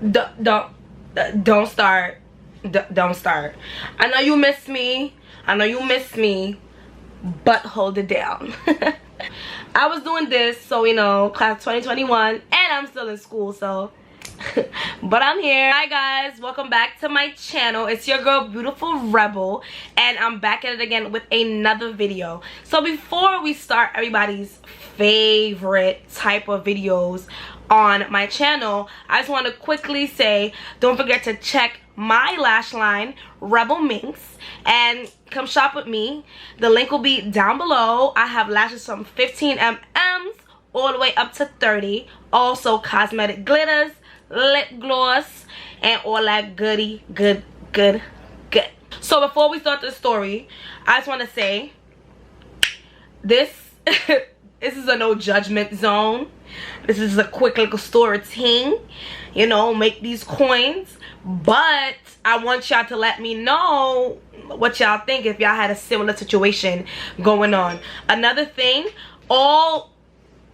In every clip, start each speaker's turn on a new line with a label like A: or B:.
A: Don't start. Don't start. I know you miss me. But hold it down. I was doing this, so you know, class 2021, and I'm still in school, so but I'm here. Hi guys, welcome back to my channel. It's your girl Beautiful Rebel, and I'm back at it again with another video. So before we start everybody's favorite type of videos on my channel, I just want to quickly say, don't forget to check my lash line, Rebel Minks, and come shop with me. The link will be down below. I have lashes from 15 mm's all the way up to 30. Also cosmetic glitters, lip gloss, and all that goody good. So before we start the story, I just want to say this this is a no judgment zone. This is a quick little story ting, you know, make these coins. But I want y'all to let me know what y'all think if y'all had a similar situation going on. Another thing, all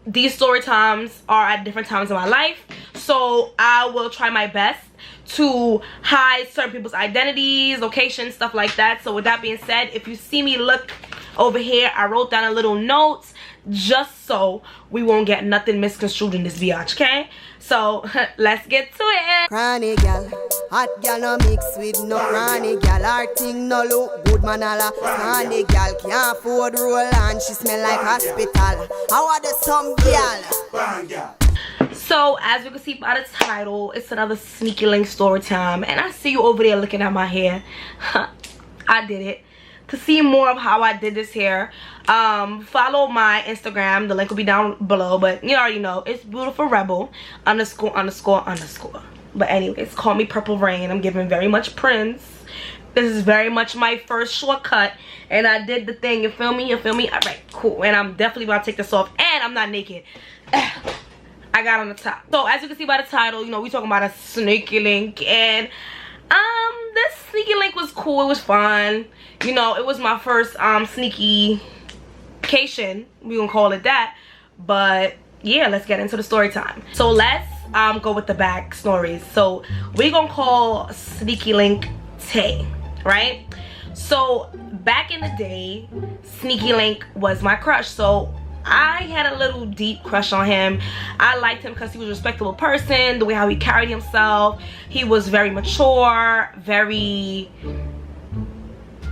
A: these story times are at different times in my life, so I will try my best to hide certain people's identities, locations, stuff like that. So with that being said, if you see me look over here, I wrote down a little notes just so we won't get nothing misconstrued in this biatch, okay? So let's get to it.
B: Cranny gal, hot gal no mix with no cranny gal. Her thing no look good, man. Alla cranny gal can't afford roll and she smell like hospital. How are the some gal?
A: So as you can see by the title, it's another sneaky link story time, and I see you over there looking at my hair. I did it. To see more of how I did this hair, follow my Instagram. The link will be down below, but you already know it's Beautifulrebel ____. But anyways, call me Purple Rain. I'm giving very much Prince. This is very much my first shortcut, and I did the thing. You feel me? All right, cool. And I'm definitely about to take this off, and I'm not naked. I got on the top. So as you can see by the title, you know, we talking about a sneaky link, and this sneaky link was cool. It was fun. You know, it was my first sneaky-cation, we gonna call it that. But yeah, let's get into the story time. So let's go with the back stories. So we gonna call sneaky link Tay, right? So back in the day, sneaky link was my crush. So I had a little deep crush on him. I liked him because he was a respectable person, the way how he carried himself. He was very mature, very,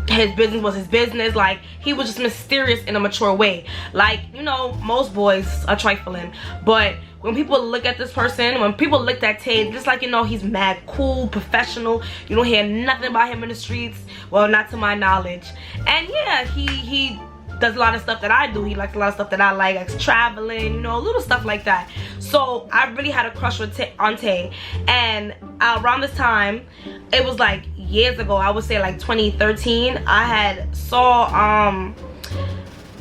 A: his business was his business. Like, he was just mysterious in a mature way. Like, you know, most boys are trifling, but when people look at this person, when people looked at Tay, just like, you know, he's mad cool, professional. You don't hear nothing about him in the streets, well, not to my knowledge. And yeah, he does a lot of stuff that I do. He likes a lot of stuff that I like traveling, you know, little stuff like that. So I really had a crush on Tay. And around this time, it was like years ago, I would say like 2013, I had saw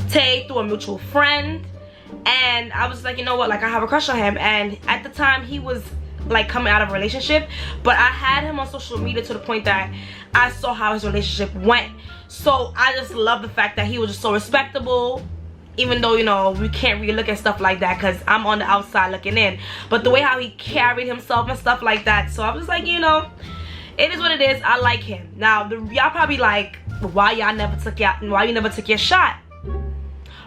A: Tay through a mutual friend, and I was like, you know what, like, I have a crush on him. And at the time, he was like coming out of a relationship, but I had him on social media to the point that I saw how his relationship went. So I just love the fact that he was just so respectable, even though, you know, we can't really look at stuff like that because I'm on the outside looking in. But the way how he carried himself and stuff like that, so I was like, you know, it is what it is. I like him. Now y'all probably like, why you never took your shot,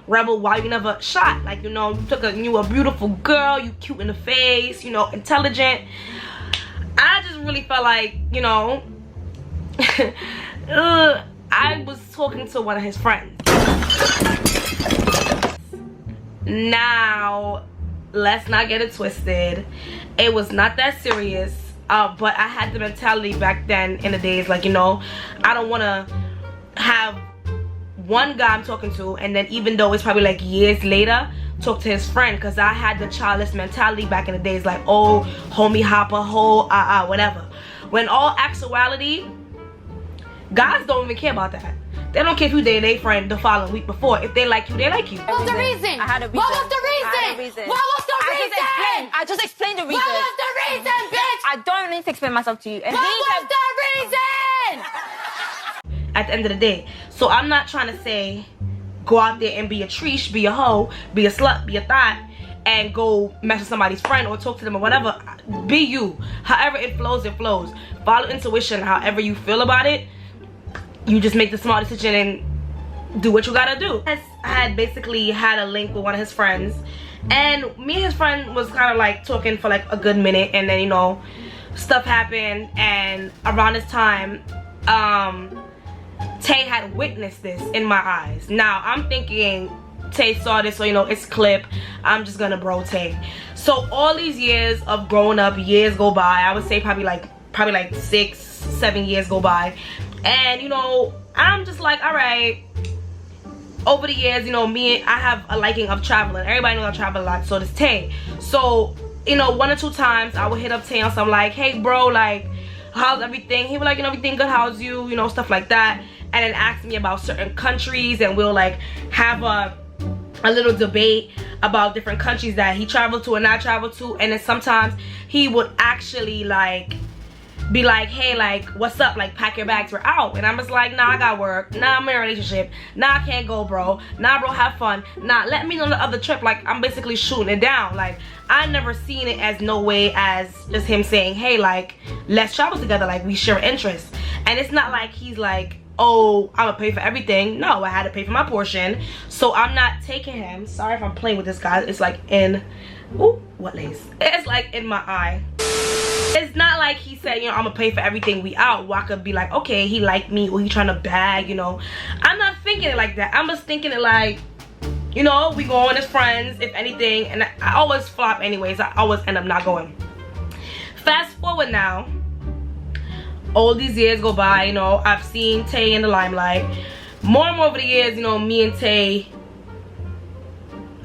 A: Rebel? Why you never shot? Like, you know, you were a beautiful girl, you cute in the face, you know, intelligent. I just really felt like, you know, I was talking to one of his friends. Now, let's not get it twisted. It was not that serious, but I had the mentality back then in the days, like, you know, I don't want to have one guy I'm talking to, and then even though it's probably like years later, talk to his friend, because I had the childless mentality back in the days, like, oh, homie hopper, whatever. When all actuality, guys don't even care about that. They don't care if you dated their friend the following week before. If they like you, they like you.
C: What was the reason? I had a reason. What was the reason? What was the reason? I just explained the reason. What was the reason, bitch? I don't need to explain myself to you. And what was the reason?
A: At the end of the day. So I'm not trying to say go out there and be a treesh, be a hoe, be a slut, be a thot, and go mess with somebody's friend or talk to them or whatever. Be you. However it flows, it flows. Follow intuition. However you feel about it, you just make the smart decision and do what you gotta do. I had basically had a link with one of his friends, and me and his friend was kind of like talking for like a good minute, and then, you know, stuff happened. And around this time, Tay had witnessed this in my eyes. Now I'm thinking Tay saw this, so, you know, it's clip, I'm just gonna bro Tay. So all these years of growing up, years go by. I would say probably like 6-7 years go by, and, you know, I'm just like, all right. Over the years, you know, I have a liking of traveling. Everybody knows I travel a lot, so does Tay. So, you know, 1 or 2 times I would hit up Tay on something like, hey bro, like, how's everything? He was like, you know, everything good, how's you? You know, stuff like that. And then ask me about certain countries, and we'll like have a little debate about different countries that he traveled to and not traveled to. And then sometimes he would actually like be like, hey, like, what's up, like, pack your bags, we're out. And I'm just like, nah, I got work, nah, I'm in a relationship, nah, I can't go, bro, nah, bro, have fun, nah, let me know the other trip. Like, I'm basically shooting it down. Like, I never seen it as no way as just him saying, hey, like, let's travel together, like, we share interests. And it's not like he's like, oh, I'm gonna pay for everything. No, I had to pay for my portion, so I'm not taking him. Sorry if I'm playing with this guy. It's like in, ooh, what lace? It's like in my eye. It's not like he said, you know, I'm gonna pay for everything, we out. Well, I could be like, okay, he liked me, or he trying to bag, you know. I'm not thinking it like that. I'm just thinking it like, you know, we go on as friends, if anything. And I always flop anyways. I always end up not going. Fast forward now, all these years go by, you know, I've seen Tay in the limelight. More and more over the years, you know, me and Tay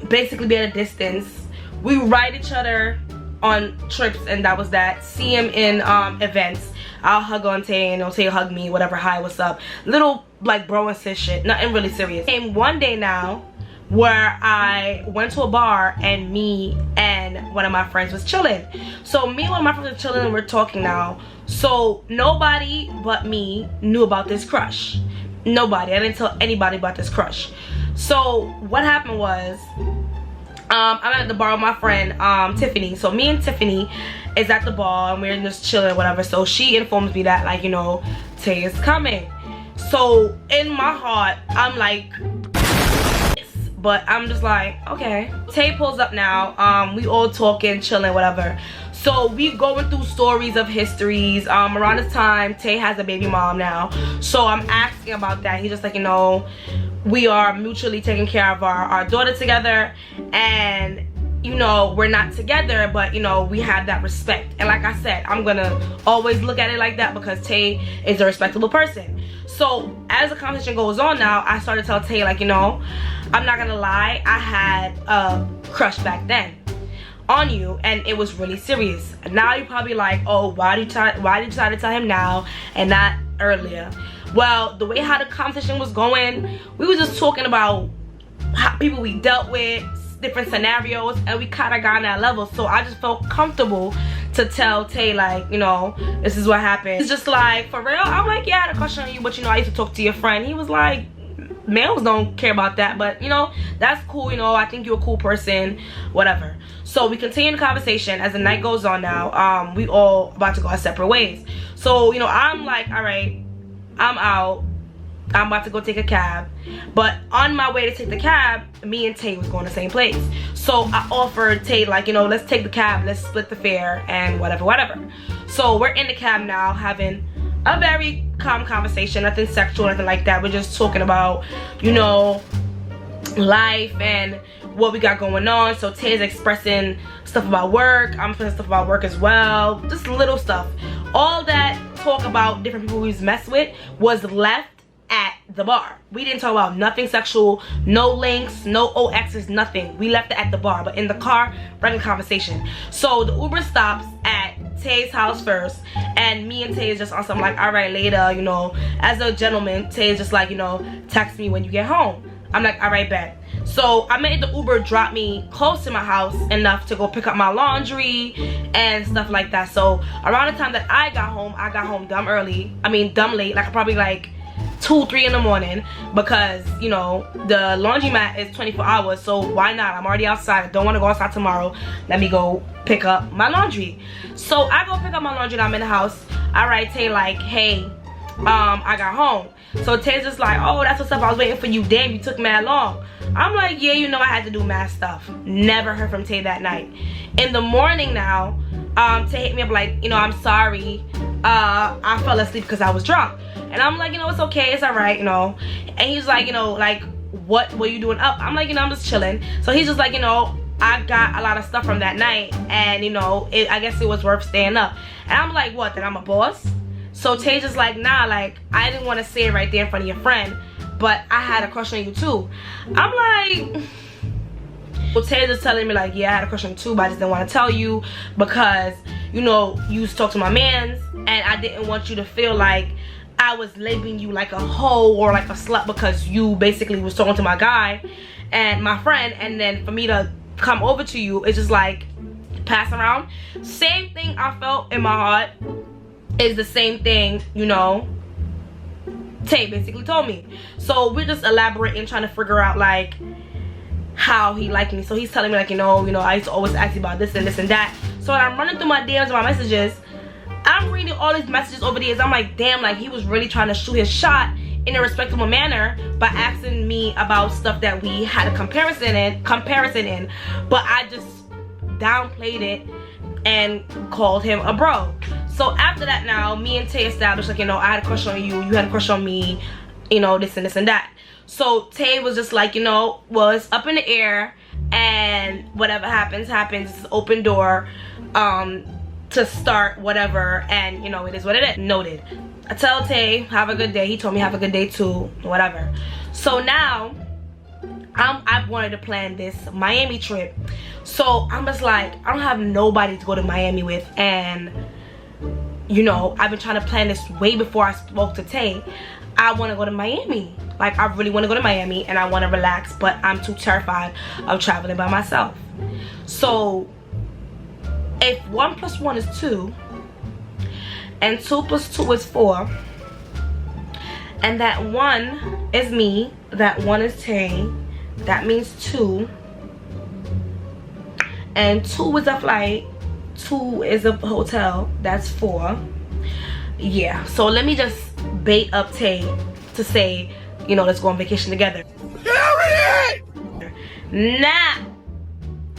A: basically be at a distance. We ride each other on trips, and that was that. See him in events, I'll hug on Tay, and he'll Tay hug me, whatever, hi, what's up, little like bro and sis shit, nothing really serious. Came one day now where I went to a bar, and me and one of my friends was chilling. So me and one of my friends were chilling, and we're talking now. So nobody but me knew about this crush. Nobody. I didn't tell anybody about this crush. So what happened was, I'm at the bar with my friend Tiffany. So me and Tiffany is at the bar, and we're just chilling, whatever. So she informs me that, like, you know, Tay is coming. So in my heart, I'm like, but I'm just like, okay. Tay pulls up now. We all talking, chilling, whatever. So we going through stories of histories. Around this time, Tay has a baby mom now. So I'm asking about that. He's just like, you know, we are mutually taking care of our daughter together, and, you know, we're not together, but, you know, we have that respect. And like I said, I'm gonna always look at it like that, because Tay is a respectable person. So as the conversation goes on now, I started to tell Tay, like, you know, I'm not gonna lie, I had a crush back then on you, and it was really serious. Now you're probably like, oh, why did you decide to tell him now and not earlier? Well, the way how the conversation was going, we were just talking about how people we dealt with, different scenarios, and we kind of got on that level. So I just felt comfortable to tell Tay, like, you know, this is what happened. It's just like, for real? I'm like, yeah, I had a crush on you, but, you know, I used to talk to your friend. He was like, males don't care about that, but, you know, that's cool, you know, I think you're a cool person, whatever. So we continue the conversation. As the night goes on now, we all about to go our separate ways. So, you know, I'm like, all right, I'm out, I'm about to go take a cab. But on my way to take the cab, me and Tay was going to the same place. So I offered Tay, like, you know, let's take the cab, let's split the fare, and whatever. So we're in the cab now, having a very calm conversation, nothing sexual, nothing like that. We're just talking about, you know, life and what we got going on. So Tay's expressing stuff about work, I'm expressing stuff about work as well, just little stuff. All that talk about different people we've messed with was left at the bar. We didn't talk about nothing sexual, no links, no OXs, nothing. We left it at the bar, but in the car, regular conversation. So the Uber stops at Tay's house first, and me and Tay is just on something like, all right, later, you know, as a gentleman, Tay is just like, you know, text me when you get home. I'm like, all right, bet. So I made the Uber drop me close to my house enough to go pick up my laundry and stuff like that. So around the time that I got home dumb early. I mean, dumb late, like probably like 2, 3 in the morning because, you know, the laundromat is 24 hours, so why not? I'm already outside. I don't want to go outside tomorrow. Let me go pick up my laundry. So I go pick up my laundry and I'm in the house. I write Tay like, hey, I got home. So Tay's just like, oh, that's what's up. I was waiting for you. Damn, you took mad long. I'm like, yeah, you know, I had to do mad stuff. Never heard from Tay that night. In the morning now, Tay hit me up like, you know, I'm sorry. I fell asleep because I was drunk. And I'm like, you know, it's okay, it's alright, you know. And he's like, you know, like, what were you doing up? I'm like, you know, I'm just chilling. So he's just like, you know, I got a lot of stuff from that night, and you know, I guess it was worth staying up. And I'm like, what, that I'm a boss? So Tay's just like, nah, like, I didn't want to say it right there in front of your friend, but I had a crush on you too. I'm like, well, Tay's just telling me like, yeah, I had a crush on you too, but I just didn't want to tell you because, you know, you used to talk to my mans, and I didn't want you to feel like I was labeling you like a hoe or like a slut because you basically was talking to my guy and my friend, and then for me to come over to you, it's just like pass around. Same thing I felt in my heart is the same thing, you know, Tay basically told me. So we're just elaborating, trying to figure out like how he liked me. So he's telling me like, you know, I used to always ask you about this and this and that. So when I'm running through my DMs and my messages, I'm reading all these messages over the years. I'm like, damn, like he was really trying to shoot his shot in a respectable manner by asking me about stuff that we had a comparison in, but I just downplayed it and called him a bro. So after that, now me and Tay established like, you know, I had a crush on you, you had a crush on me, you know, this and this and that. So Tay was just like, you know, well, it's up in the air, and whatever happens, it's an open door to start whatever, and you know, it is what it is. Noted. I tell Tay, have a good day. He told me have a good day too, whatever. So now I wanted to plan this Miami trip. So I'm just like, I don't have nobody to go to Miami with, and you know, I've been trying to plan this way before I spoke to Tay. I want to go to Miami. Like, I really want to go to Miami and I want to relax, but I'm too terrified of traveling by myself. So if 1 + 1 is 2 and 2 + 2 is 4, and that 1 is me, that 1 is Tay, that means 2, and 2 is a flight, 2 is a hotel, that's 4. Yeah, so let me just bait up Tay to say, you know, let's go on vacation together. Nah,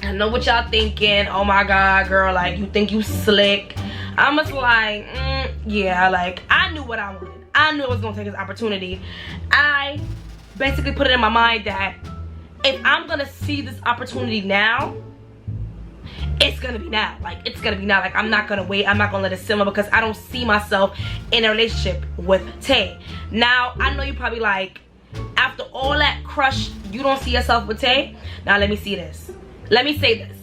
A: I know what y'all thinking. Oh my god, girl, like, you think you slick. I'm just like, yeah, like, I knew what I wanted. I knew I was gonna take this opportunity. I basically put it in my mind that if I'm gonna see this opportunity now, it's gonna be now. Like, it's gonna be now. Like, I'm not gonna wait. I'm not gonna let it simmer because I don't see myself in a relationship with Tay. Now, I know you probably like, after all that crush, you don't see yourself with Tay. Now, let me see this. Let me say this.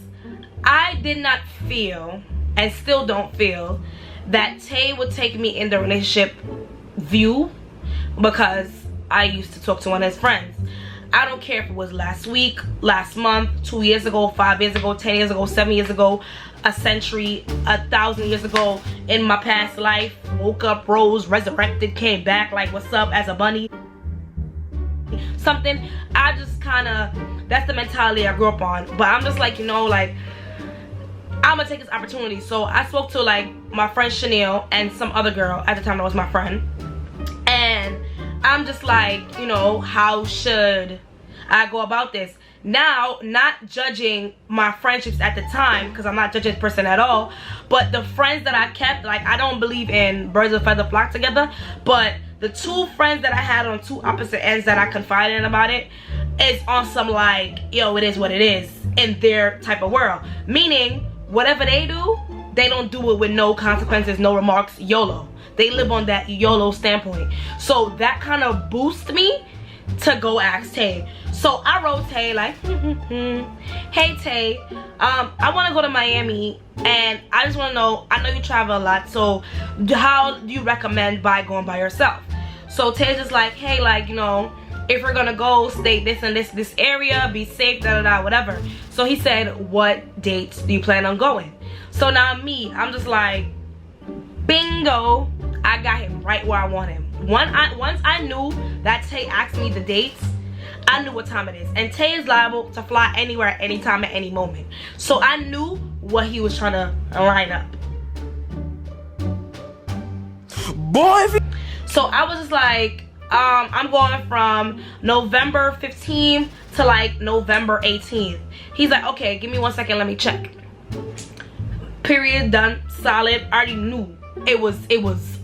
A: I did not feel, and still don't feel, that Tay would take me in the relationship view because I used to talk to one of his friends. I don't care if it was last week, last month, 2 years ago, 5 years ago, 10 years ago, 7 years ago, a century, 1,000 years ago, in my past life, woke up, rose, resurrected, came back, like, what's up, as a bunny, something. I just kind of, that's the mentality I grew up on. But I'm just like, you know, like, I'm gonna take this opportunity. So I spoke to like my friend Chanel and some other girl at the time that was my friend, and I'm just like, you know, how should I go about this? Now, not judging my friendships at the time, because I'm not judging this person at all, but the friends that I kept, like, I don't believe in birds of a feather flock together, but the 2 friends that I had on 2 opposite ends that I confided in about it is on some like, yo, it is what it is in their type of world. Meaning, whatever they do, they don't do it with no consequences, no remarks, YOLO. They live on that YOLO standpoint. So that kind of boosts me to go ask Tay. So I wrote Tay like, hey Tay, I want to go to Miami, and I just want to know, I know you travel a lot, so how do you recommend going by yourself? So Tay's just like, hey, like, you know, if we're gonna go, stay this and this area, be safe, whatever. So he said, what dates do you plan on going? So now me, I'm just like, bingo, I got him right where I want him. once I knew that Tay asked me the dates, I knew what time it is. And Tay is liable to fly anywhere at any time at any moment. So I knew what he was trying to line up.
D: Boy,
A: so I was just like, I'm going from November 15th to like November 18th. He's like, okay, give me 1 second, let me check. Period, done, solid. I already knew it was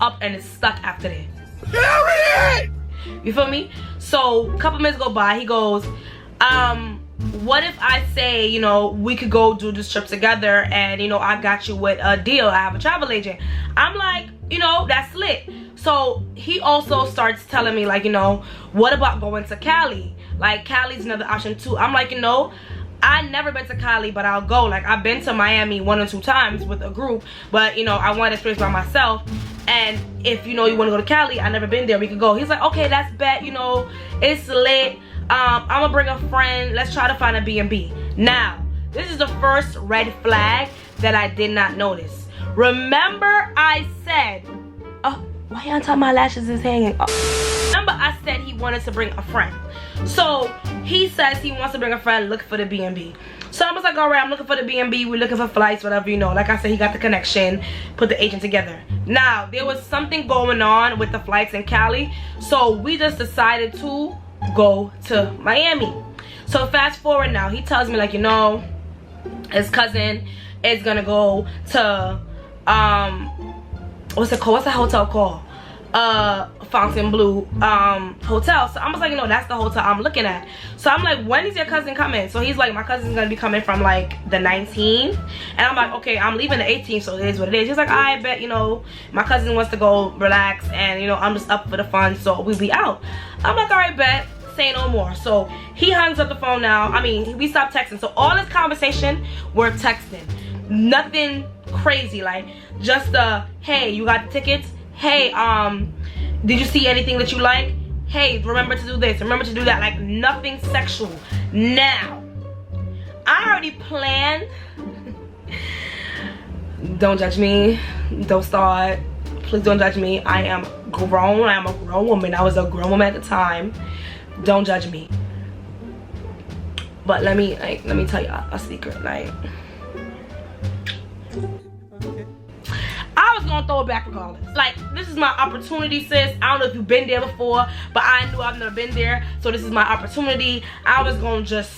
A: up and it's stuck after that. You feel me? So a couple minutes go by, he goes, what if I say, you know, we could go do this trip together and, you know, I got you with a deal. I have a travel agent. I'm like, you know, that's lit. So he also starts telling me, like, you know, what about going to Cali? Like, Cali's another option too. I'm like, you know, I never been to Cali, but I'll go. Like, I've been to Miami 1 or 2 times with a group, but, you know, I want to experience by myself. And if, you know, you want to go to Cali, I never been there, we could go. He's like, okay, that's bet, you know, it's lit. I'm gonna bring a friend. Let's try to find a B&B. Now, this is the first red flag that I did not notice. Remember I said, oh, why on top of my lashes is hanging? Oh. Remember I said he wanted to bring a friend. So he says he wants to bring a friend, look for the B&B. So I was like, all right, I'm looking for the B&B. We're looking for flights, whatever, you know. Like I said, he got the connection, put the agent together. Now, there was something going on with the flights in Cali. So we just decided to go to Miami. So fast forward now, he tells me, like, you know, his cousin is gonna go to what's it called? What's the hotel called? Fontainebleau hotel. So I was like, you know, that's the hotel I'm looking at. So I'm like, when is your cousin coming? So he's like, my cousin's gonna be coming from like the 19th. And I'm like, okay, I'm leaving the 18th, so it is what it is. He's like, I bet, you know, my cousin wants to go relax and, you know, I'm just up for the fun, so we'll be out. I'm like, all right, bet, say no more. So he hangs up the phone now. I mean, we stopped texting. So all this conversation, we're texting. Nothing crazy, like just hey, you got the tickets? Hey, did you see anything that you like? Hey, remember to do this, remember to do that. Like, nothing sexual. Now, I already planned. Don't judge me. Don't start. Please don't judge me. I am grown. I am a grown woman. I was a grown woman at the time. Don't judge me. But let me tell you a secret. Like, I was gonna throw it back regardless. Like, this is my opportunity, sis. I don't know if you've been there before, but I knew I've never been there, so this is my opportunity. I was gonna just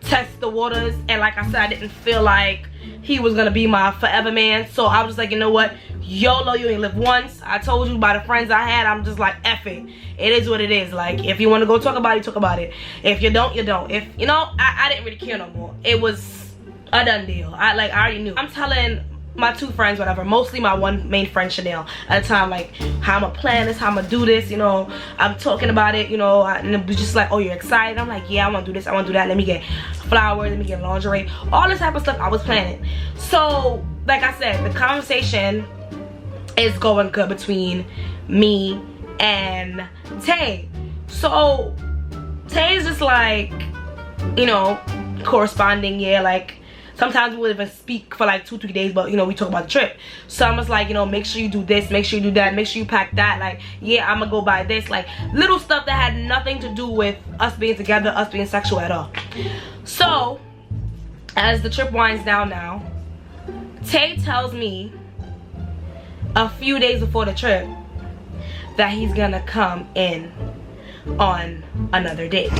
A: test the waters, and like I said, I didn't feel like he was gonna be my forever man. So I was just like, you know what, YOLO, you ain't live once. I told you by the friends I had, I'm just like, F it. It is what it is. Like, if you want to go talk about it, talk about it. If you don't, you don't. If, you know, I didn't really care no more. It was a done deal. I already knew. I'm telling my 2 friends, whatever, mostly my one main friend, Chanel, at the time, like, how I'm gonna plan this, how I'm gonna do this, you know. I'm talking about it, you know, and it was just like, oh, you're excited? I'm like, yeah, I wanna do this, I wanna do that. Let me get flowers, let me get lingerie, all this type of stuff I was planning. So, like I said, the conversation is going good between me and Tay. So, Tay is just like, you know, corresponding, yeah, like, sometimes we would even speak for like 2-3 days, but you know, we talk about the trip. So I'm just like, you know, make sure you do this, make sure you do that, make sure you pack that. Like, yeah, I'm gonna go buy this. Like, little stuff that had nothing to do with us being together, us being sexual at all. So, as the trip winds down now, Tay tells me a few days before the trip that he's gonna come in on another date.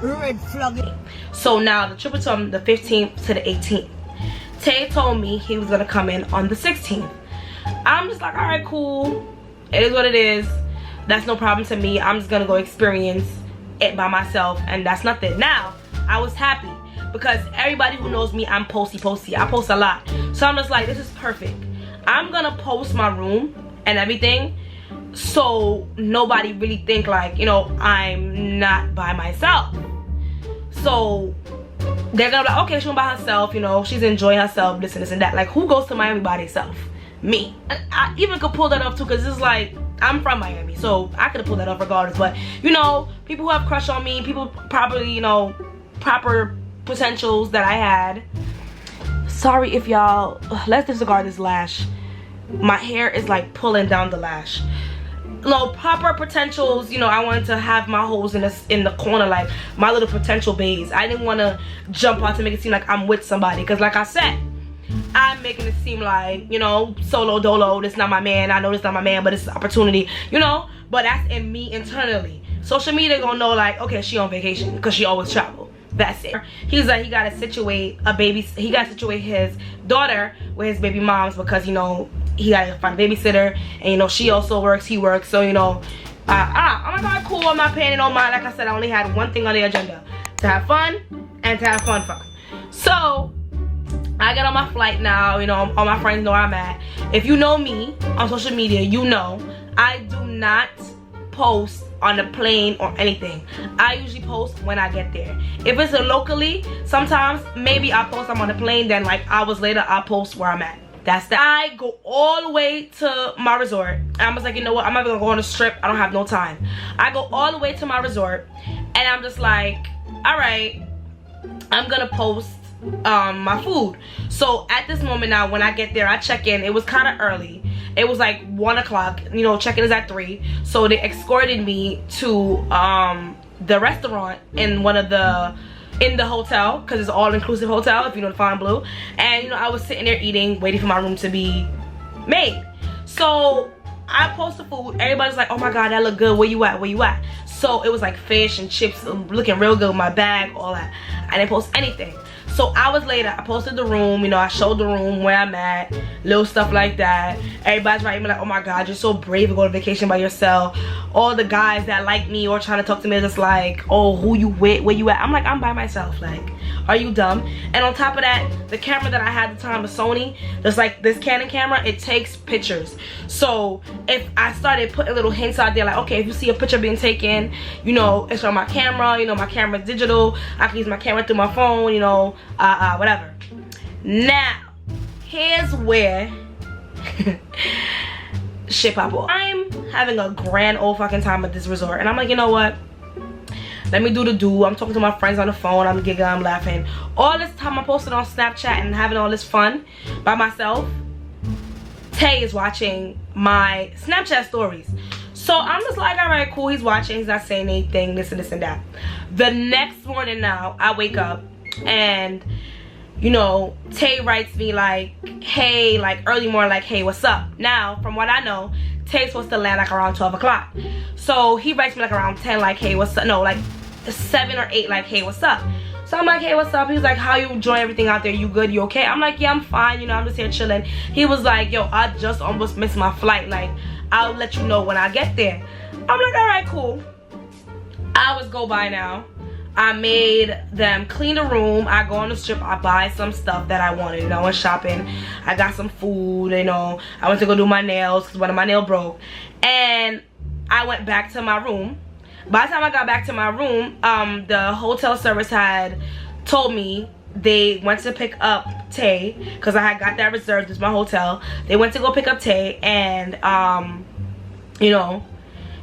B: Red flag.
A: So now the trip was from the 15th to the 18th. Tay told me he was gonna come in on the 16th. I'm just like, all right, cool. It is what it is. That's no problem to me. I'm just gonna go experience it by myself, and that's nothing. Now, I was happy because everybody who knows me, I'm posty. I post a lot. So I'm just like, this is perfect. I'm gonna post my room and everything, so nobody really think like, you know, I'm not by myself. So they're gonna be like, okay, she's by herself, you know, she's enjoying herself, this and that. Like, who goes to Miami by themselves? Me. I even could pull that off too, because it's like, I'm from Miami, so I could have pulled that off regardless. But, you know, people who have crush on me, people probably, you know, proper potentials that I had. Sorry if y'all, let's disregard this lash. My hair is like pulling down the lash. no proper potentials. You know, I wanted to have my holes in the corner, like my little potential bays. I didn't want to jump out to make it seem like I'm with somebody, because like I said, I'm making it seem like, you know, solo dolo, this not my man. I know this not my man, but it's an opportunity, you know. But that's in me internally. Social media gonna know like, okay, she on vacation because she always travel. That's it. He's like, he gotta situate his daughter with his baby moms, because, you know, he gotta find a babysitter, and, you know, she also works, he works, so, you know, I'm like, cool, I'm not paying no mind. Like I said, I only had one thing on the agenda: to have fun and to have fun. So I get on my flight now. You know, all my friends know where I'm at. If you know me on social media, you know I do not post on the plane or anything. I usually post when I get there. If it's locally, sometimes maybe I'll post I'm on the plane, then like hours later I'll post where I'm at. That's that. I go all the way to my resort. I was like, you know what, I'm not gonna go on a strip. I don't have no time. I go all the way to my resort, and I'm just like, all right, I'm gonna post my food. So at this moment now, when I get there, I check in. It was kind of early. It was like 1 o'clock. You know, check-in is at 3. So they escorted me to the restaurant in the hotel, because it's all-inclusive hotel, if you know the Fine Blue. And, you know, I was sitting there eating, waiting for my room to be made. So I post the food. Everybody's like, oh my god, that look good. Where you at? Where you at? So it was like fish and chips, looking real good with my bag, all that. I didn't post anything. So hours later, I posted the room. You know, I showed the room where I'm at, little stuff like that. Everybody's writing me like, oh my god, you're so brave to go on vacation by yourself. All the guys that like me or trying to talk to me are just like, oh, who you with, where you at? I'm like, I'm by myself. Like, are you dumb? And on top of that, the camera that I had at the time was Sony. Just like this Canon camera, it takes pictures. So if I started putting little hints out there, like, okay, if you see a picture being taken, you know, it's from my camera. You know, my camera's digital. I can use my camera through my phone, you know, whatever. Now, here's where shit pop off. I'm having a grand old fucking time at this resort, and I'm like, you know what? Let me do the do. I'm talking to my friends on the phone. I'm giggling, I'm laughing. All this time I'm posting on Snapchat and having all this fun by myself. Tay is watching my Snapchat stories. So I'm just like, all right, cool. He's watching. He's not saying anything, this and this and that. The next morning now, I wake up and, you know, Tay writes me like, hey, like early morning, like, hey, what's up? Now, from what I know, Tay's supposed to land like around 12 o'clock. So he writes me like around 10, like, hey, what's up? No, like 7 or 8, like, hey, what's up? So I'm like, hey, what's up? He was like, how you enjoying everything out there? You good? You okay? I'm like, yeah, I'm fine. You know, I'm just here chilling. He was like, yo, I just almost missed my flight. Like, I'll let you know when I get there. I'm like, all right, cool. Hours go by now. I made them clean the room. I go on the strip. I buy some stuff that I wanted. You know, I went shopping. I got some food. You know, I went to go do my nails because one of my nails broke. And I went back to my room. By the time I got back to my room, the hotel service had told me they went to pick up Tay, because I had got that reserved. This is my hotel. They went to go pick up Tay, and you know,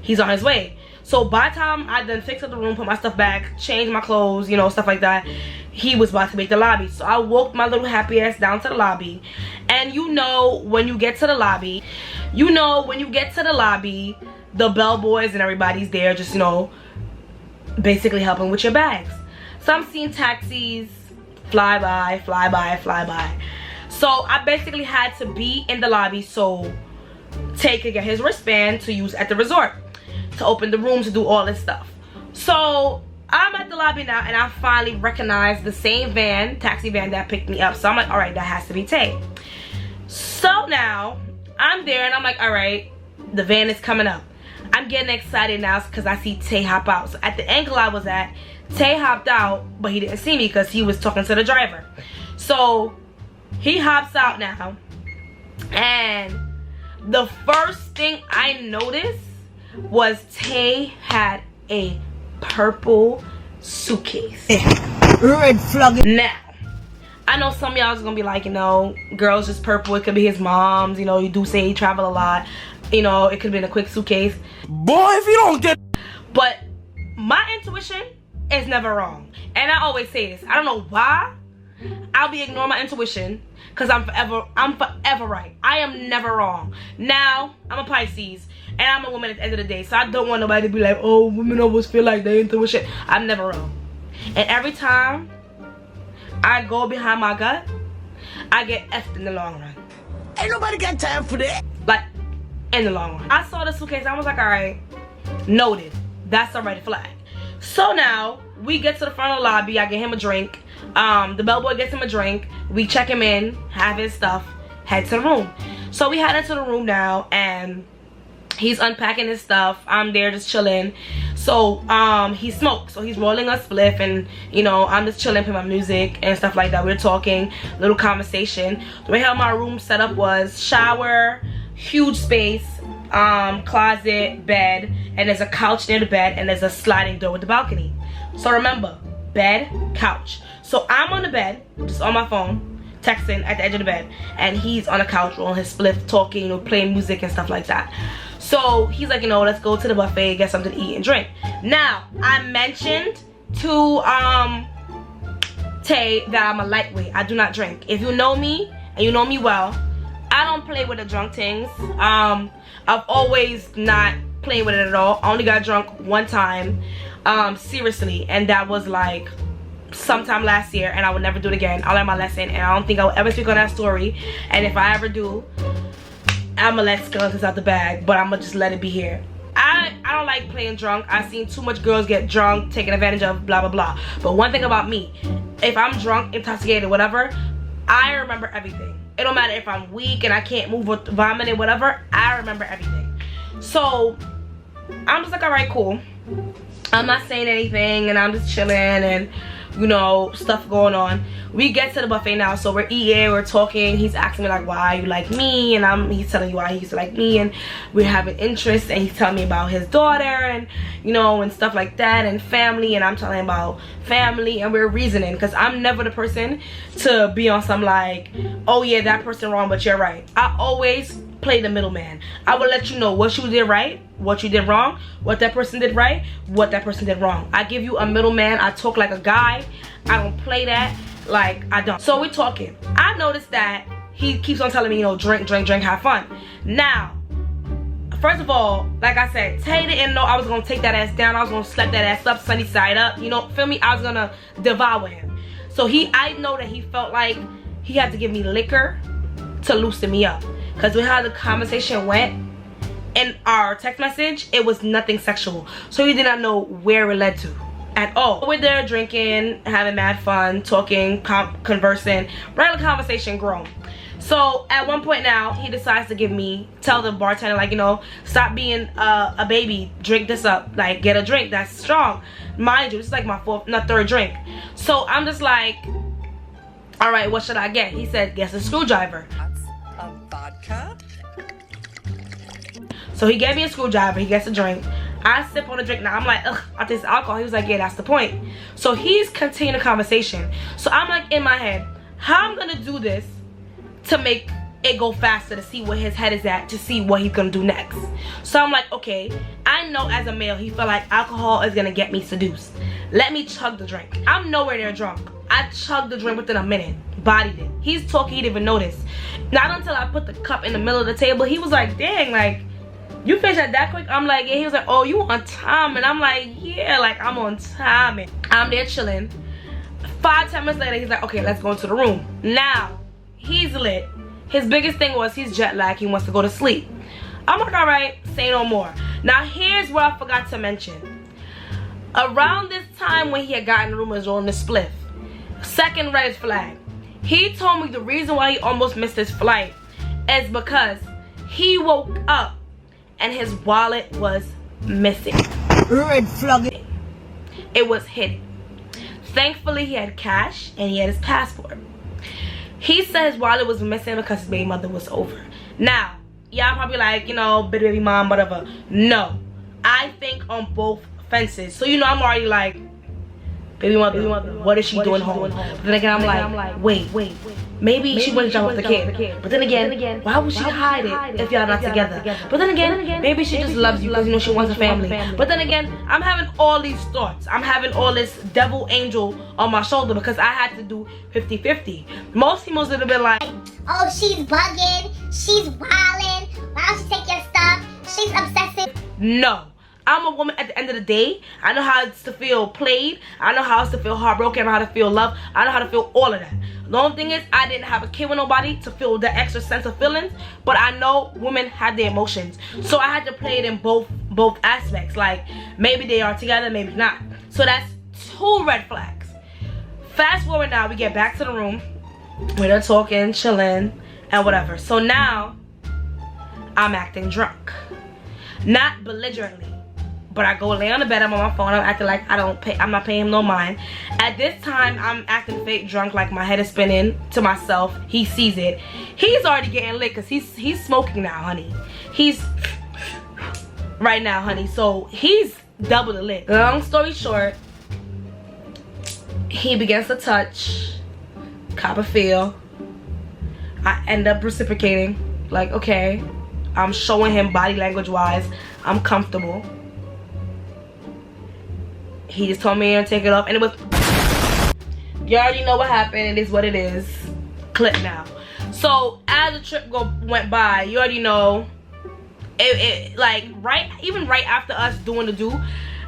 A: he's on his way. So by the time I done fixed up the room, put my stuff back, changed my clothes, you know, stuff like that, he was about to make the lobby. So I walked my little happy ass down to the lobby. And you know, when you get to the lobby, the bellboys and everybody's there just, you know, basically helping with your bags. So I'm seeing taxis fly by, fly by, fly by. So I basically had to be in the lobby so Tay could get his wristband to use at the resort, to open the room, to do all this stuff. So I'm at the lobby now, and I finally recognize the same van, taxi van that picked me up. So I'm like, all right, that has to be Tay. So now I'm there, and I'm like, all right, the van is coming up. I'm getting excited now because I see Tay hop out. So at the angle I was at, Tay hopped out, but he didn't see me because he was talking to the driver. So he hops out now, and the first thing I noticed was Tay had a purple suitcase.
B: Red flag.
A: Now, I know some of y'all is gonna be like, you know, girls just purple. It could be his mom's. You know, you do say he travel a lot. You know, it could have been a quick suitcase.
D: Boy, if you don't get...
A: But my intuition is never wrong. And I always say this. I don't know why I'll be ignoring my intuition. because I'm forever right. I am never wrong. Now, I'm a Pisces, and I'm a woman at the end of the day, so I don't want nobody to be like, oh, women always feel like they ain't doing shit. I'm never wrong. And every time I go behind my gut, I get effed in the long run.
D: Ain't nobody got time for that.
A: Like, in the long run. I saw the suitcase, I was like, alright, noted. That's a red flag. So now, we get to the front of the lobby, I get him a drink. The bellboy gets him a drink. We check him in, have his stuff, head to the room. So we head into the room now, and he's unpacking his stuff. I'm there just chilling. So he smokes, so he's rolling a spliff, and you know, I'm just chilling, playing my music and stuff like that. We're talking, little conversation. The way how my room set up was shower, huge space, closet, bed, and there's a couch near the bed, and there's a sliding door with the balcony. So remember, bed, couch. So I'm on the bed, just on my phone, texting at the edge of the bed, and he's on the couch rolling his spliff, talking, you know, playing music and stuff like that. So he's like, you know, let's go to the buffet, get something to eat and drink. Now, I mentioned to Tay that I'm a lightweight. I do not drink. If you know me, and you know me well, I don't play with the drunk things. I've always not played with it at all. I only got drunk one time, seriously, and that was like sometime last year, and I would never do it again. I learned my lesson, and I don't think I will ever speak on that story. And if I ever do, I'ma let skeletons out the bag, but I'ma just let it be here. I don't like playing drunk. I've seen too much girls get drunk, taken advantage of, blah blah blah. But one thing about me, if I'm drunk, intoxicated, whatever, I remember everything. It don't matter if I'm weak and I can't move with vomiting, whatever, I remember everything. So I'm just like, alright, cool. I'm not saying anything, and I'm just chilling, and you know, stuff going on. We get to the buffet now, so we're eating, we're talking. He's asking me like, why you like me, and he's telling you why he used to like me, and we're having interest, and he's telling me about his daughter, and you know, and stuff like that, and family, and I'm telling him about family, and we're reasoning, because I'm never the person to be on some like, oh yeah, that person wrong, but you're right. I always play the middleman. I will let you know what you did right, what you did wrong, what that person did right, what that person did wrong. I give you a middleman. I talk like a guy. I don't play that. Like, I don't. So we're talking. I noticed that he keeps on telling me, you know, drink, drink, drink, have fun. Now, first of all, like I said, Tay didn't know I was gonna take that ass down. I was gonna slap that ass up, sunny side up. You know, feel me? I was gonna devour him. So I know that he felt like he had to give me liquor to loosen me up. Because with how the conversation went in our text message, it was nothing sexual. So he did not know where it led to at all. We're there drinking, having mad fun, talking, conversing, regular conversation grown. So at one point now, he decides to tell the bartender, like, you know, stop being a baby, drink this up, like get a drink that's strong. Mind you, this is like my third drink. So I'm just like, all right, what should I get? He said, guess a screwdriver.
E: A vodka?
A: So he gave me a screwdriver, he gets a drink. I sip on the drink. Now I'm like, ugh, I taste alcohol. He was like, yeah, that's the point. So he's continuing the conversation. So I'm like in my head, how I'm gonna do this to make it go faster, to see where his head is at, to see what he's gonna do next. So I'm like, okay, I know as a male he felt like alcohol is gonna get me seduced. Let me chug the drink. I'm nowhere near drunk. I chugged the drink within a minute. Bodied it. He's talking, he didn't even notice. Not until I put the cup in the middle of the table, he was like, dang, like, you finished that quick? I'm like, yeah. He was like, oh, you on time? And I'm like, yeah, like, I'm on time. And I'm there chilling. 5-10 minutes later, he's like, okay, let's go into the room. Now, he's lit. His biggest thing was he's jet lagged. He wants to go to sleep. I'm like, all right, say no more. Now, here's what I forgot to mention. Around this time when he had gotten in the room and was rolling the spliff, second red flag. He told me the reason why he almost missed his flight is because he woke up and his wallet was missing.
B: Red flag.
A: It was hidden. Thankfully, he had cash and he had his passport. He said his wallet was missing because his baby mother was over. Now, y'all probably like, you know, baby mom, whatever. No. I think on both fences. So, you know, I'm already like, baby mother, what is she doing home? But then again, I'm like, wait, maybe she went to drop off the kid. But then again, why would she hide it if y'all not together? But then again, maybe she just loves you because you know she wants a family. But then again, I'm having all these thoughts. I'm having all this devil angel on my shoulder because I had to do 50-50. Most females would have been like,
F: oh, she's bugging, she's wilding, why don't you take your stuff? She's obsessive.
A: No. I'm a woman at the end of the day. I know how it's to feel played. I know how it's to feel heartbroken. I know how to feel love. I know how to feel all of that. The only thing is, I didn't have a kid with nobody to feel the extra sense of feelings. But I know women have their emotions. So I had to play it in both aspects. Like, maybe they are together, maybe not. So that's 2 red flags. Fast forward now, we get back to the room. We're talking, chilling, and whatever. So now, I'm acting drunk. Not belligerently. But I go lay on the bed, I'm on my phone, I'm acting like I'm not paying him no mind. At this time, I'm acting fake drunk, like my head is spinning to myself. He sees it. He's already getting lit because he's smoking now, honey. He's right now, honey. So he's double the lit. Long story short, he begins to touch, cop a feel. I end up reciprocating, like, okay. I'm showing him body language wise, I'm comfortable. He just told me to take it off, and it was, you already know what happened. It is what it is. Clip now. So as the trip went by, you already know it like even right after us doing the do,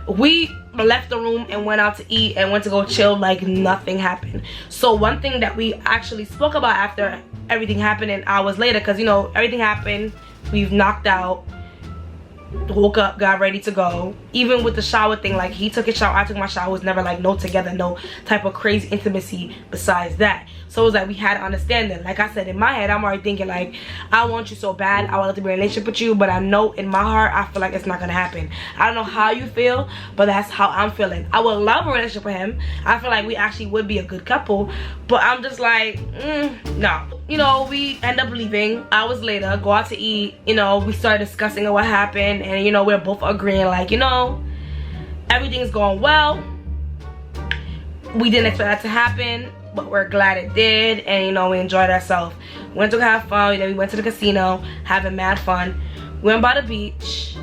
A: we left the room and went out to eat and went to go chill like nothing happened. So one thing that we actually spoke about after everything happened and hours later, because you know everything happened, we've knocked out, woke up, got ready to go. Even with the shower thing, like he took a shower, I took my shower, it was never like no together, no type of crazy intimacy besides that. So it was like we had understanding. Like I said, in my head I'm already thinking like, I want you so bad, I want to be in a relationship with you, but I know in my heart I feel like it's not gonna happen. I don't know how you feel, but that's how I'm feeling. I would love a relationship with him. I feel like we actually would be a good couple, but I'm just like, no. You know, we end up leaving hours later, go out to eat. You know, we started discussing what happened, and you know, we're both agreeing like, you know, everything's going well. We didn't expect that to happen, but we're glad it did, and you know, we enjoyed ourselves. Went to have fun. Then we went to the casino, having mad fun. Went by the beach.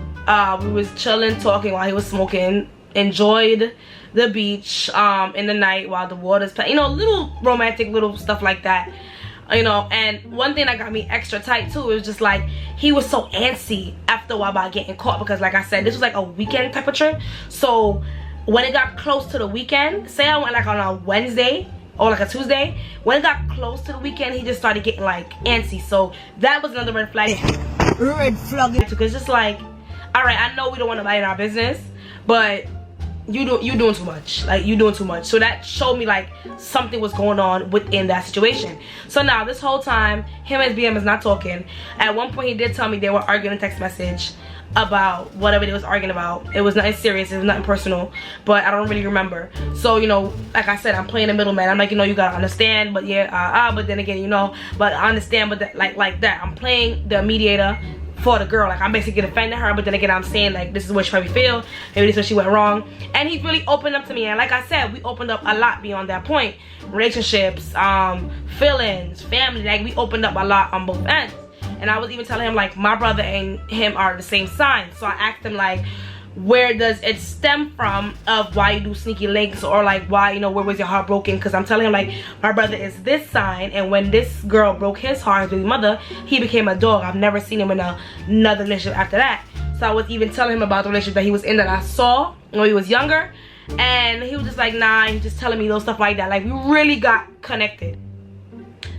A: We was chilling, talking while he was smoking. Enjoyed the beach in the night while the water's, you know, little romantic little stuff like that. You know, and one thing that got me extra tight too, it was just like he was so antsy after a while about getting caught, because like I said, this was like a weekend type of trip. So when it got close to the weekend, say I went like on a Wednesday or like a Tuesday, when it got close to the weekend, he just started getting like antsy. So that was another red flag.
B: Red flag.
A: Because just like, all right, I know we don't want nobody in our business, but you doing too much. Like, you doing too much. So that showed me like something was going on within that situation. So now this whole time, him and his BM is not talking. At one point he did tell me they were arguing a text message about whatever they was arguing about. It was nothing serious, it was nothing personal, but I don't really remember. So you know, like I said, I'm playing the middleman. I'm like, you know, you gotta understand, but yeah, but then again, you know, but I understand, but that, like that, I'm playing the mediator for the girl. Like, I'm basically defending her, but then again, I'm saying like, this is what she probably feel, maybe this is what she went wrong. And he really opened up to me, and like I said, we opened up a lot beyond that point. Relationships, feelings, family, like we opened up a lot on both ends. And I was even telling him like, my brother and him are the same sign. So I asked him like, where does it stem from, of why you do sneaky links, or like why, you know, where was your heart broken? Because I'm telling him like, my brother is this sign, and when this girl broke his heart, his baby mother, he became a dog. I've never seen him in another relationship after that. So I was even telling him about the relationship that he was in that I saw when he was younger, and he was just like, nah, he's just telling me those stuff like that. Like, we really got connected.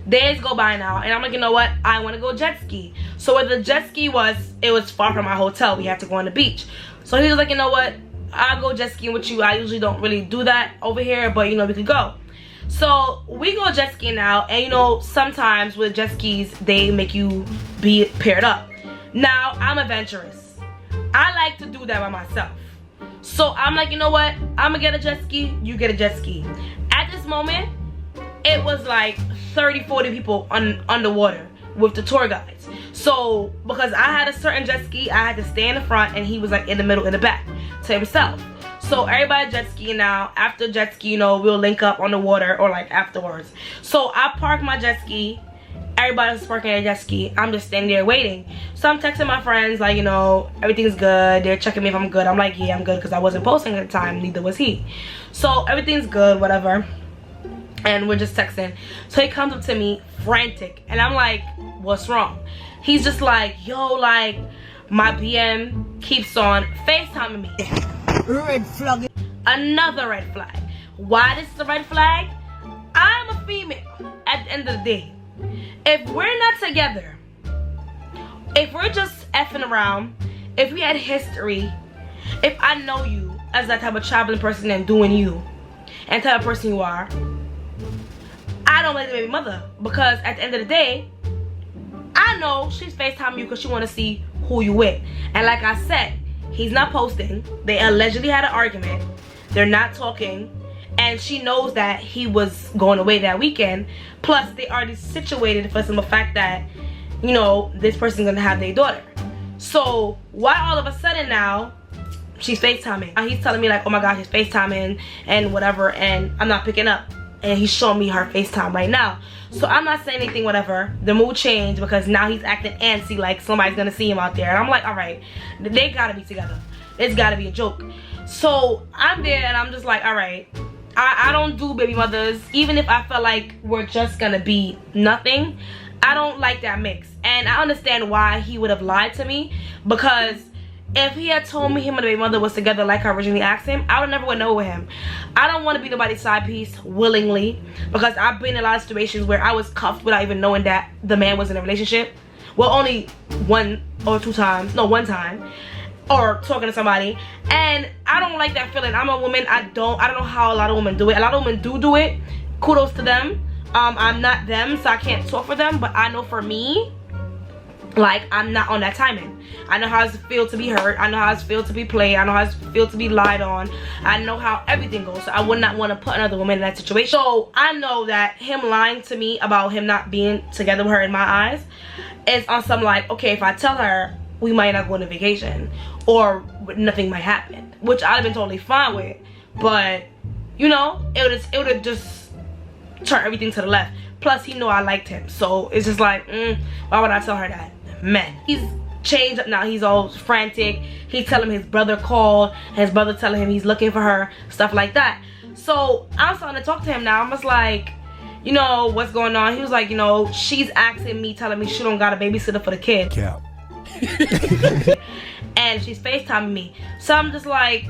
A: Days go by now, and I'm like, you know what, I want to go jet ski. So where the jet ski was, it was far from my hotel. We had to go on the beach. So he was like, you know what, I'll go jet skiing with you. I usually don't really do that over here, but you know, we could go. So we go jet skiing now, and you know, sometimes with jet skis, they make you be paired up. Now, I'm adventurous. I like to do that by myself. So I'm like, you know what, I'm gonna get a jet ski, you get a jet ski. At this moment, it was like 30-40 people underwater with the tour guides. So because I had a certain jet ski, I had to stay in the front, and he was like in the middle, in the back to himself. So everybody jet skiing now. After jet ski, you know, we'll link up on the water or like afterwards. So I park my jet ski. Everybody's parking their jet ski. I'm just standing there waiting. So I'm texting my friends like, you know, everything's good. They're checking me if I'm good. I'm like, yeah, I'm good, because I wasn't posting at the time. Neither was he. So everything's good, whatever. And we're just texting. So he comes up to me frantic, and I'm like, what's wrong? He's just like, yo, like my BM keeps on FaceTiming me.
D: Red flag.
A: Another red flag. Why this is a red flag? I'm a female at the end of the day. If we're not together, if we're just effing around, if we had history, if I know you as that type of traveling person and doing you and type of person you are, I don't like the baby mother, because at the end of the day, I know she's FaceTiming you because she want to see who you with. And like I said, he's not posting. They allegedly had an argument. They're not talking. And she knows that he was going away that weekend. Plus, they already situated for some fact that, you know, this person's gonna have their daughter. So why all of a sudden now she's FaceTiming? He's telling me like, oh my gosh, he's FaceTiming and whatever, and I'm not picking up. And he's showing me her FaceTime right now. So I'm not saying anything, whatever. The mood changed because now he's acting antsy like somebody's gonna see him out there. And I'm like, all right, they gotta be together. It's gotta be a joke. So I'm there and I'm just like, all right. I don't do baby mothers. Even if I feel like we're just gonna be nothing, I don't like that mix. And I understand why he would have lied to me, because if he had told me him and the baby mother was together like I originally asked him, I would never went nowhere with him. I don't want to be nobody's side piece willingly, because I've been in a lot of situations where I was cuffed without even knowing that the man was in a relationship. Well, only one time. Or talking to somebody, and I don't like that feeling. I'm a woman. I don't know how a lot of women do it. A lot of women do it. Kudos to them. I'm not them, so I can't talk for them, but I know for me, like, I'm not on that timing. I know how it feels to be hurt. I know how it feels to be played. I know how it feels to be lied on. I know how everything goes, so I would not want to put another woman in that situation. So I know that him lying to me about him not being together with her, in my eyes, is on some like, okay, if I tell her, we might not go on a vacation, or nothing might happen, which I'd have been totally fine with. But you know, it would have just turned everything to the left. Plus, he knew I liked him, so it's just like, why would I tell her that? Man, he's changed up now. He's all frantic. He's telling his brother called, and his brother telling him he's looking for her, stuff like that. So I'm starting to talk to him now. I'm just like, you know, what's going on? He was like, you know, she's asking me, telling me she don't got a babysitter for the kid.
G: Cap.
A: And she's FaceTiming me. So I'm just like,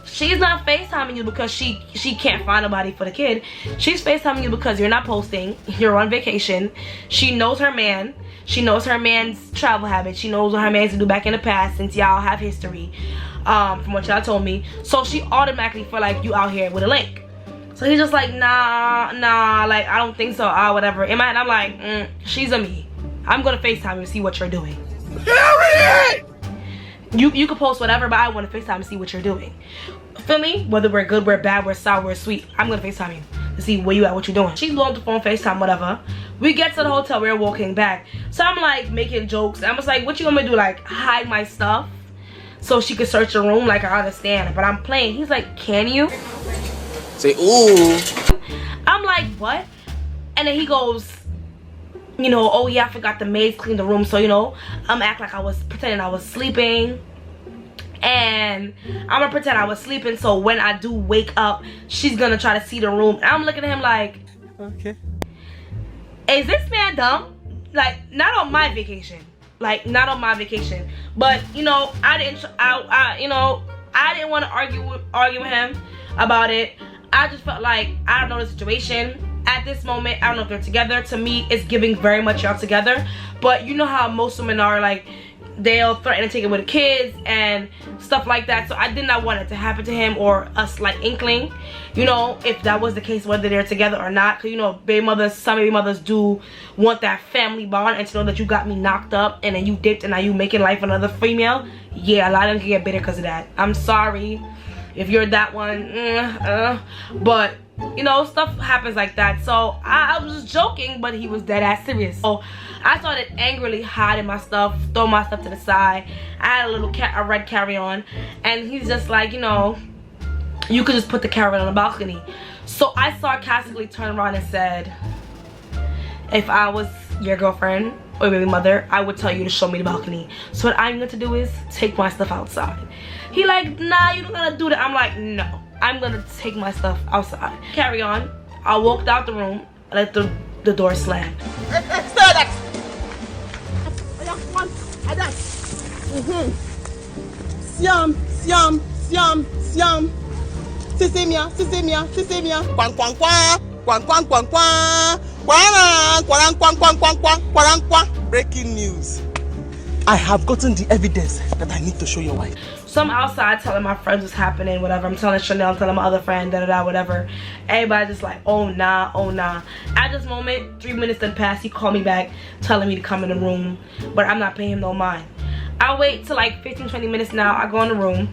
A: she's not FaceTiming you because she can't find nobody for the kid. She's FaceTiming you because you're not posting, you're on vacation. She knows her man. She knows her man's travel habits. She knows what her man's do back in the past, since y'all have history, from what y'all told me. So she automatically feel like you out here with a link. So he's just like, nah, like, I don't think so, whatever. In my head, I'm like, she's a me. I'm gonna FaceTime you and see what you're doing. You can post whatever, but I want to FaceTime and see what you're doing. Feel me? Whether we're good, we're bad, we're sour, we're sweet, I'm gonna FaceTime you to see where you at, what you're doing. She's blowing the phone, FaceTime, whatever. We get to the hotel, we're walking back. So I'm like making jokes. I'm just like, what you want me to do? Like hide my stuff so she could search the room? Like, I understand, but I'm playing. He's like, can you?
H: Say, ooh.
A: I'm like, what? And then he goes, you know, oh yeah, I forgot the maids cleaned the room, so you know, I'm act like I was pretending I was sleeping, and I'm gonna pretend I was sleeping, so when I do wake up, she's gonna try to see the room. And I'm looking at him like,
H: Okay.
A: is this man dumb? Like, not on my vacation, like not on my vacation. But you know, I didn't want to argue with him about it. I just felt like, I don't know the situation. At this moment, I don't know if they're together. To me, it's giving very much y'all together. But you know how most women are, like, they'll threaten to take it with the kids and stuff like that. So I did not want it to happen to him, or us like inkling, you know, if that was the case, whether they're together or not. Because, you know, some baby mothers do want that family bond, and to know that you got me knocked up and then you dipped and now you making life another female. Yeah, a lot of them can get bitter because of that. I'm sorry if you're that one. But you know, stuff happens like that. So I was just joking, but he was dead ass serious. So I started angrily hiding my stuff, throwing my stuff to the side. I had a red carry-on, and he's just like, you know, you could just put the caravan on the balcony. So I sarcastically turned around and said, if I was your girlfriend or baby mother, I would tell you to show me the balcony. So what I'm going to do is take my stuff outside. He like, nah, you don't gotta do that. I'm like, no, I'm gonna take my stuff outside. Carry on. I walked out the room, let the door slam.
D: Siam. Sisemia. Quang. Breaking news. I have gotten the evidence that I need to show your wife.
A: So I'm outside telling my friends what's happening, whatever. I'm telling Chanel, I'm telling my other friend, whatever. Everybody just like, oh nah. At this moment, 3 minutes done passed. He called me back, telling me to come in the room, but I'm not paying him no mind. I wait till like 15-20 minutes now. I go in the room,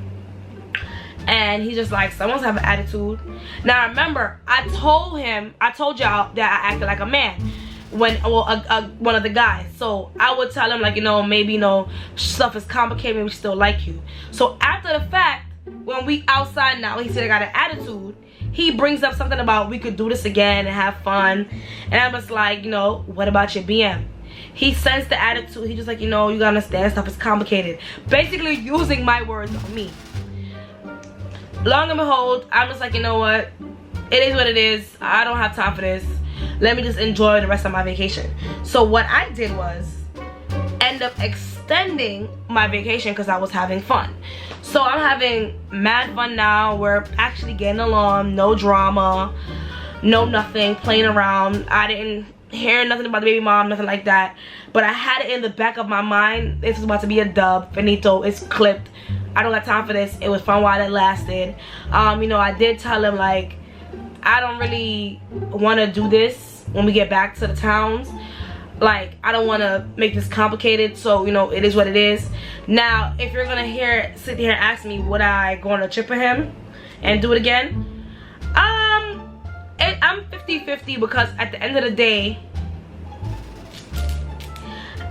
A: and he's just like, someone's having attitude. Now remember, I told y'all that I acted like a man when, well, one of the guys. So I would tell him like, maybe, stuff is complicated, maybe we still like you. So after the fact, when we outside now, he said I got an attitude, he brings up something about we could do this again and have fun. And I'm just like, what about your BM? He sensed the attitude. He just like, you gotta understand, stuff is complicated. Basically using my words on me. Long and behold, I'm just like, you know what? It is what it is. I don't have time for this. Let me just enjoy the rest of my vacation. So what I did was end up extending my vacation because I was having fun. So I'm having mad fun now. We're actually getting along. No drama. No nothing. Playing around. I didn't hear nothing about the baby mom. Nothing like that. But I had it in the back of my mind. This is about to be a dub. Finito. It's clipped. I don't got time for this. It was fun while it lasted. I did tell him like, I don't really want to do this when we get back to the towns. Like, I don't want to make this complicated. So, it is what it is. Now, if you're going to sit here and ask me, would I go on a trip with him and do it again? I'm 50-50 because at the end of the day,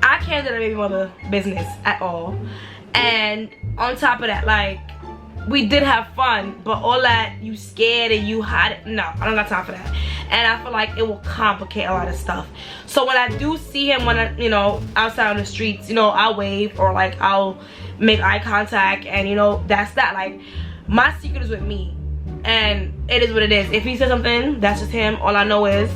A: I can't do the baby mother business at all. And on top of that, like, we did have fun, but all that you scared and you hide, no, I don't got time for that. And I feel like it will complicate a lot of stuff. So when I do see him, when I, outside on the streets, I'll wave or like I'll make eye contact, and that's that. Like, my secret is with me, and it is what it is. If he says something, that's just him. All I know is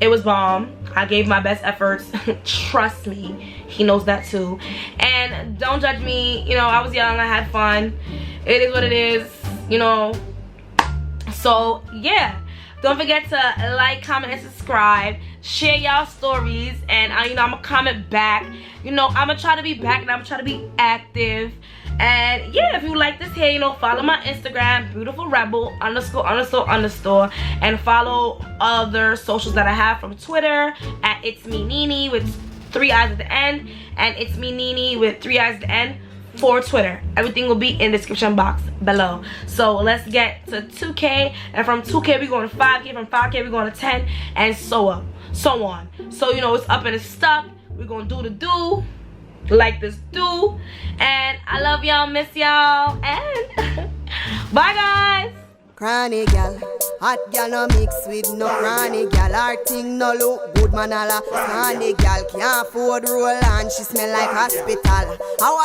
A: it was bomb. I gave my best efforts. Trust me, he knows that too. And don't judge me. I was young, I had fun. It is what it is, So yeah, don't forget to like, comment, and subscribe. Share y'all stories, and I'm gonna comment back. I'm gonna try to be back, and I'm gonna try to be active. And yeah, if you like this here, follow my Instagram, Beautifulrebel ____, and follow other socials that I have from Twitter at Itsmeniinii with 3 eyes at the end, and Itsmeniinii with 3 eyes at the end for Twitter. Everything will be in the description box below. So let's get to 2K, and from 2K we're going to 5K, from 5K we're going to 10, and so on. So it's up and it's stuck. We're gonna do the do. Like this do, and I love y'all, miss y'all, and bye guys.
B: Cranny gal, hot gal no mix with no cranny gal. Her thing no look good, man. Cranny gal can't afford roll, and she smell like hospital. How